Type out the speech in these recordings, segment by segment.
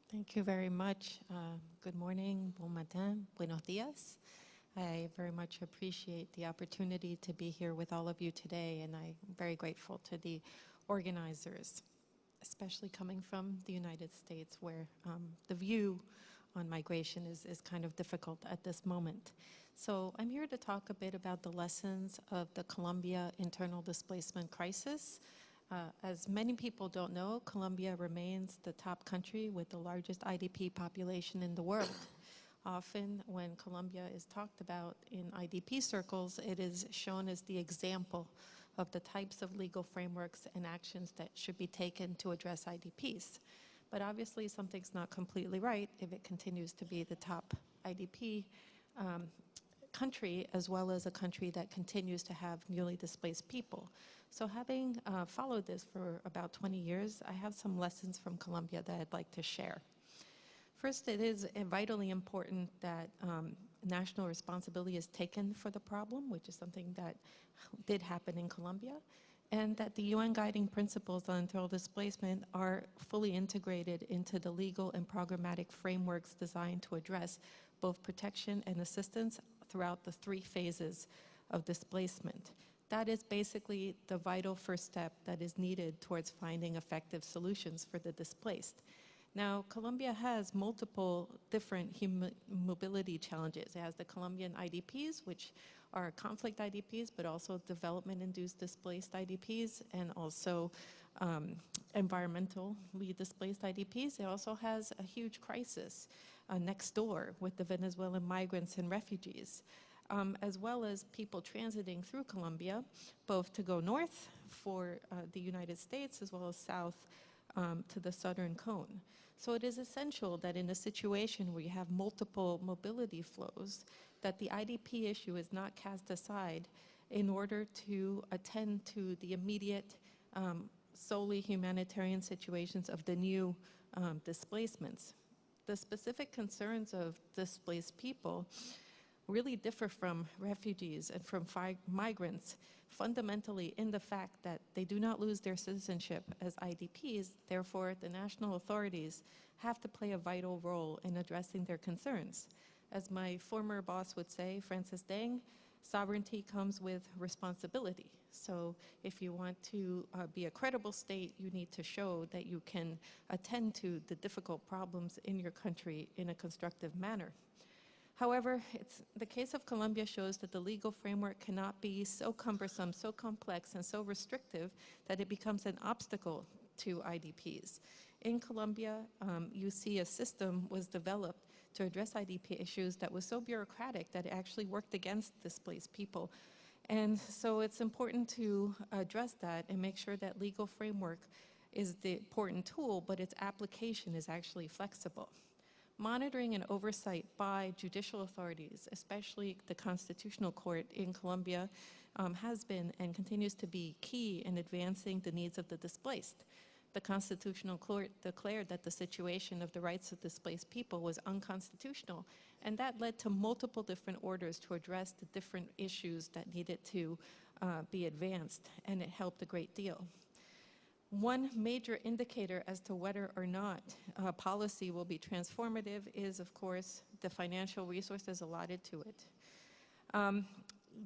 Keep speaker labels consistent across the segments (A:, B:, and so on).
A: Thank you very much. Good morning, bon matin, buenos dias. I very much appreciate the opportunity to be here with all of you today, and I'm very grateful to the organizers, especially coming from the United States, where the view on migration is kind of difficult at this moment. So I'm here to talk a bit about the lessons of the Colombia internal displacement crisis. As many people don't know, Colombia remains the top country with the largest IDP population in the world. Often when Colombia is talked about in IDP circles, it is shown as the example of the types of legal frameworks and actions that should be taken to address IDPs. But obviously something's not completely right if it continues to be the top IDP country, as well as a country that continues to have newly displaced people. So having followed this for about 20 years, I have some lessons from Colombia that I'd like to share. First, it is vitally important that national responsibility is taken for the problem, which is something that did happen in Colombia, and that the UN guiding principles on internal displacement are fully integrated into the legal and programmatic frameworks designed to address both protection and assistance throughout the 3 phases of displacement. That is basically the vital first step that is needed towards finding effective solutions for the displaced. Now, Colombia has multiple different mobility challenges. It has the Colombian IDPs, which are conflict IDPs, but also development-induced displaced IDPs, and also environmentally displaced IDPs. It also has a huge crisis next door with the Venezuelan migrants and refugees, as well as people transiting through Colombia, both to go north for the United States, as well as south to the southern cone. So it is essential that in a situation where you have multiple mobility flows, that the IDP issue is not cast aside in order to attend to the immediate, solely humanitarian situations of the new displacements. The specific concerns of displaced people really differ from refugees and from migrants fundamentally in the fact that they do not lose their citizenship as IDPs. Therefore, the national authorities have to play a vital role in addressing their concerns. As my former boss would say, Francis Deng, sovereignty comes with responsibility. So if you want to be a credible state, you need to show that you can attend to the difficult problems in your country in a constructive manner. However, the case of Colombia shows that the legal framework cannot be so cumbersome, so complex, and so restrictive that it becomes an obstacle to IDPs. In Colombia, you see a system was developed to address IDP issues that was so bureaucratic that it actually worked against displaced people. And so it's important to address that and make sure that legal framework is the important tool, but its application is actually flexible. Monitoring and oversight by judicial authorities, especially the Constitutional Court in Colombia, has been and continues to be key in advancing the needs of the displaced. The Constitutional Court declared that the situation of the rights of displaced people was unconstitutional, and that led to multiple different orders to address the different issues that needed to be advanced, and it helped a great deal. One major indicator as to whether or not policy will be transformative is, of course, the financial resources allotted to it.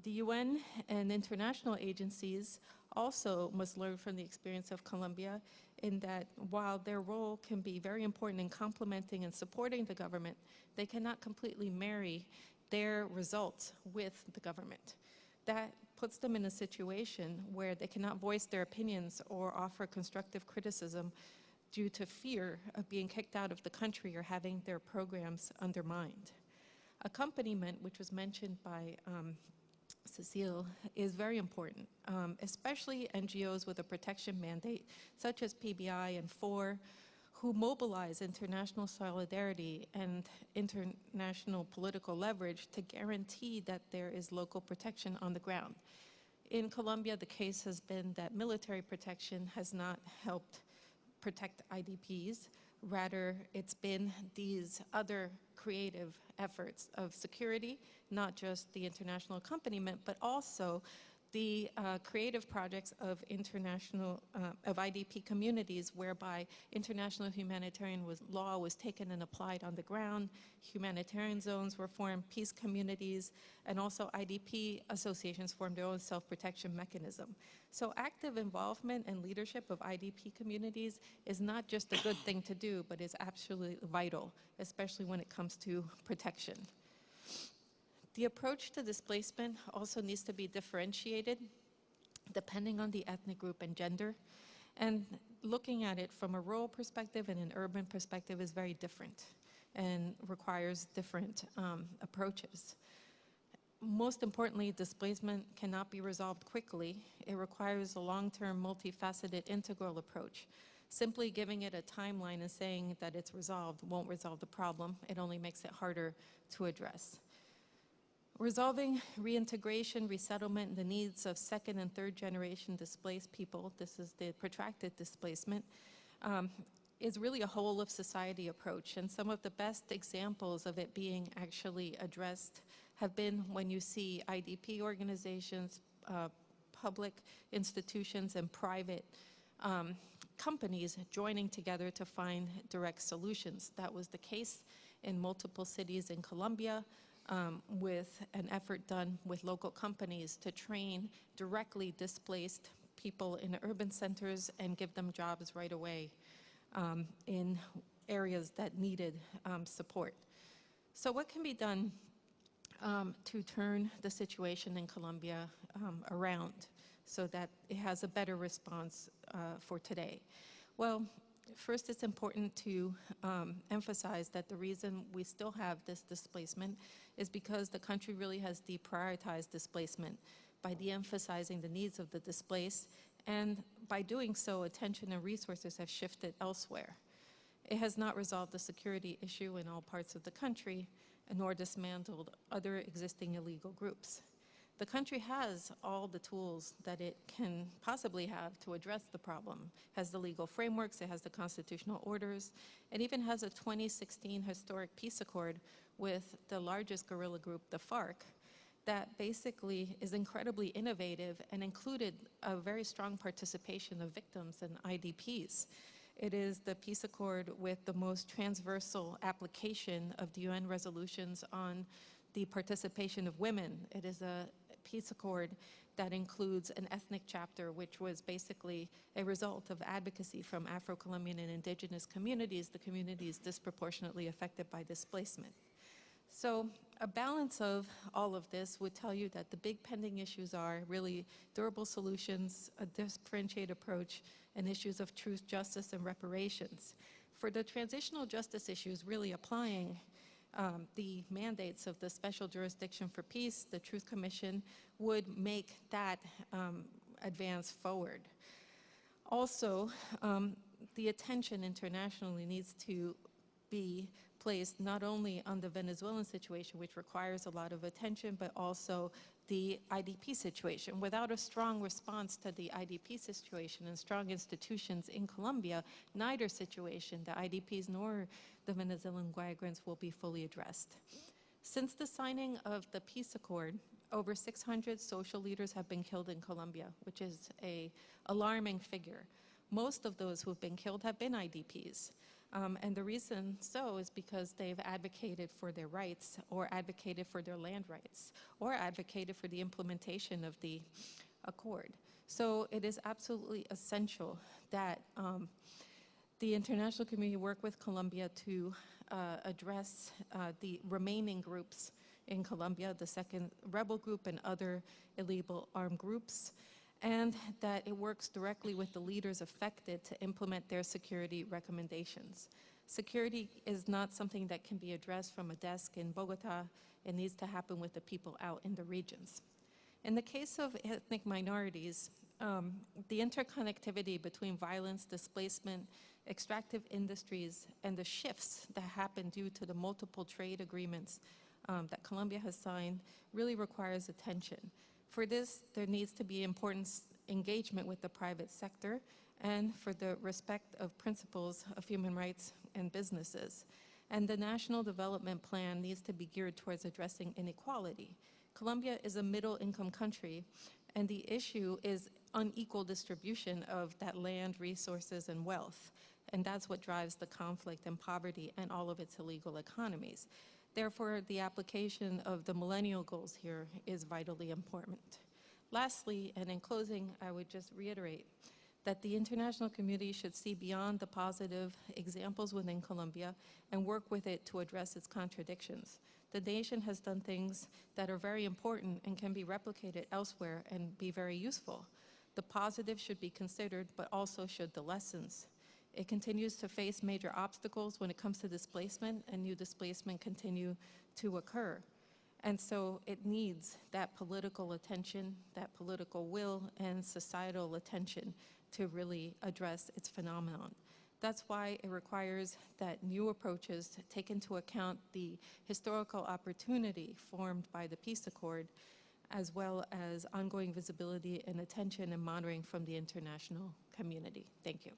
A: The UN and international agencies also must learn from the experience of Colombia in that while their role can be very important in complementing and supporting the government, they cannot completely marry their results with the government. That puts them in a situation where they cannot voice their opinions or offer constructive criticism due to fear of being kicked out of the country or having their programs undermined. Accompaniment, which was mentioned by Cecile, is very important, especially NGOs with a protection mandate, such as PBI and FOR, who mobilize international solidarity and international political leverage to guarantee that there is local protection on the ground. In Colombia, the case has been that military protection has not helped protect IDPs. Rather, it's been these other creative efforts of security, not just the international accompaniment, but also the creative projects of of IDP communities, whereby international humanitarian law was taken and applied on the ground, humanitarian zones were formed, peace communities, and also IDP associations formed their own self-protection mechanism. So active involvement and leadership of IDP communities is not just a good thing to do, but is absolutely vital, especially when it comes to protection. The approach to displacement also needs to be differentiated depending on the ethnic group and gender. And looking at it from a rural perspective and an urban perspective is very different and requires different approaches. Most importantly, displacement cannot be resolved quickly. It requires a long-term, multifaceted, integral approach. Simply giving it a timeline and saying that it's resolved won't resolve the problem. It only makes it harder to address. Resolving reintegration, resettlement, and the needs of second and third generation displaced people, this is the protracted displacement, is really a whole of society approach. And some of the best examples of it being actually addressed have been when you see IDP organizations, public institutions, and private companies joining together to find direct solutions. That was the case in multiple cities in Colombia, with an effort done with local companies to train directly displaced people in urban centers and give them jobs right away in areas that needed support. So what can be done to turn the situation in Colombia around so that it has a better response for today? Well, first, it's important to emphasize that the reason we still have this displacement is because the country really has deprioritized displacement by de-emphasizing the needs of the displaced, and by doing so, attention and resources have shifted elsewhere. It has not resolved the security issue in all parts of the country, nor dismantled other existing illegal groups. The country has all the tools that it can possibly have to address the problem. It has the legal frameworks, it has the constitutional orders, it even has a 2016 historic peace accord with the largest guerrilla group, the FARC, that basically is incredibly innovative and included a very strong participation of victims and IDPs. It is the peace accord with the most transversal application of the UN resolutions on the participation of women. It is a peace accord that includes an ethnic chapter, which was basically a result of advocacy from Afro-Colombian and indigenous communities, the communities disproportionately affected by displacement. So a balance of all of this would tell you that the big pending issues are really durable solutions, a differentiated approach, and issues of truth, justice, and reparations. For the transitional justice issues, really applying the mandates of the Special Jurisdiction for Peace, the Truth Commission, would make that advance forward. Also, the attention internationally needs to be placed not only on the Venezuelan situation, which requires a lot of attention, but also the IDP situation. Without a strong response to the IDP situation and strong institutions in Colombia, neither situation, the IDPs nor the Venezuelan migrants, will be fully addressed. Since the signing of the peace accord, over 600 social leaders have been killed in Colombia, which is an alarming figure. Most of those who have been killed have been IDPs. And the reason so is because they've advocated for their rights, or advocated for their land rights, or advocated for the implementation of the accord. So it is absolutely essential that the international community work with Colombia to address the remaining groups in Colombia, the second rebel group and other illegal armed groups, and that it works directly with the leaders affected to implement their security recommendations. Security is not something that can be addressed from a desk in Bogota. It needs to happen with the people out in the regions. In the case of ethnic minorities, the interconnectivity between violence, displacement, extractive industries, and the shifts that happen due to the multiple trade agreements that Colombia has signed really requires attention. For this, there needs to be important engagement with the private sector and for the respect of principles of human rights and businesses. And the national development plan needs to be geared towards addressing inequality. Colombia is a middle-income country, And the issue is unequal distribution of that land, resources, and wealth. And that's what drives the conflict and poverty and all of its illegal economies. Therefore, the application of the millennial goals here is vitally important. Lastly, and in closing, I would just reiterate that the international community should see beyond the positive examples within Colombia and work with it to address its contradictions. The nation has done things that are very important and can be replicated elsewhere and be very useful. The positive should be considered, but also should the lessons. It continues to face major obstacles when it comes to displacement, and new displacement continue to occur. And so it needs that political attention, that political will, and societal attention to really address its phenomenon. That's why it requires that new approaches take into account the historical opportunity formed by the peace accord, as well as ongoing visibility and attention and monitoring from the international community. Thank you.